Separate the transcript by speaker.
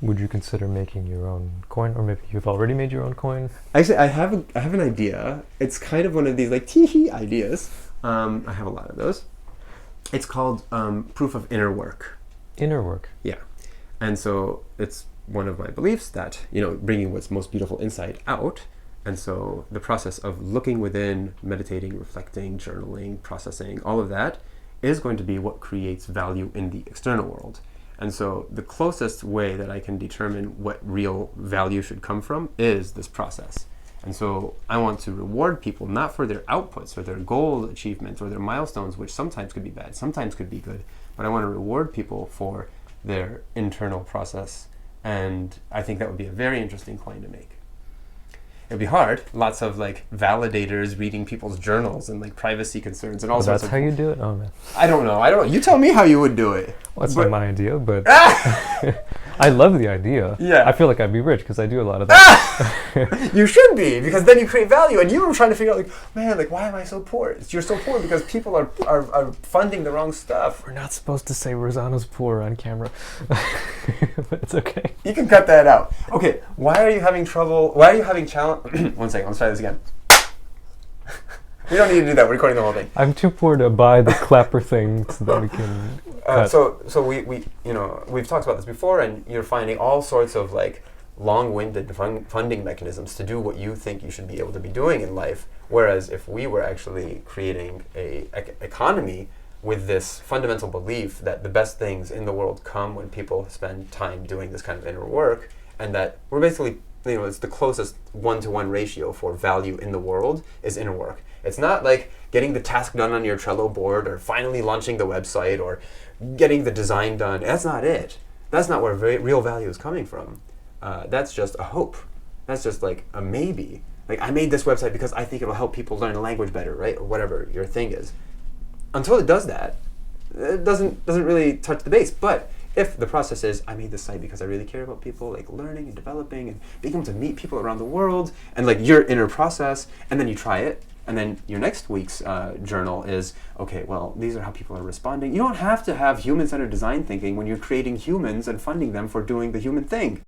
Speaker 1: Would you consider making your own coin, or maybe you've already made your own coin?
Speaker 2: Actually, I have an idea. It's kind of one of these like tee ideas. I have a lot of those. It's called proof of inner work.
Speaker 1: Inner work.
Speaker 2: Yeah, and so it's one of my beliefs that bringing what's most beautiful inside out. And so the process of looking within, meditating, reflecting, journaling, processing, all of that is going to be what creates value in the external world. And so the closest way that I can determine what real value should come from is this process. And so I want to reward people not for their outputs or their goal achievements or their milestones, which sometimes could be bad, sometimes could be good, but I want to reward people for their internal process. And I think that would be a very interesting coin to make. It'd be hard. Lots of like validators reading people's journals and like privacy concerns and all sorts
Speaker 1: That's
Speaker 2: of.
Speaker 1: how you do it? Oh man.
Speaker 2: I don't know. You tell me how you would do it.
Speaker 1: Well, that's not my idea, but I love the idea.
Speaker 2: Yeah.
Speaker 1: I feel like I'd be rich because I do a lot of that.
Speaker 2: You should be, because then you create value. And you were trying to figure out, like, man, like, why am I so poor? You're so poor because people are funding the wrong stuff.
Speaker 1: We're not supposed to say Rosanna's poor on camera. But it's okay.
Speaker 2: You can cut that out. Okay, why are you having trouble? Why are you having challenge? One second, let's try this again. We don't need to do that. We're recording the whole thing.
Speaker 1: I'm too poor to buy the clapper thing so that we can.
Speaker 2: So we've talked about this before, and you're finding all sorts of like long-winded funding mechanisms to do what you think you should be able to be doing in life. Whereas if we were actually creating a economy with this fundamental belief that the best things in the world come when people spend time doing this kind of inner work, and that we're basically, it's the closest one-to-one ratio for value in the world is inner work. It's not like getting the task done on your Trello board or finally launching the website or getting the design done. That's not it. That's not where real value is coming from. That's just a hope. That's just like a maybe. Like, I made this website because I think it'll help people learn a language better, right? Or whatever your thing is. Until it does that, it doesn't really touch the base. But if the process is, I made this site because I really care about people, like learning and developing and being able to meet people around the world, and like your inner process, and then you try it, and then your next week's journal is, okay, well, these are how people are responding. You don't have to have human-centered design thinking when you're creating humans and funding them for doing the human thing.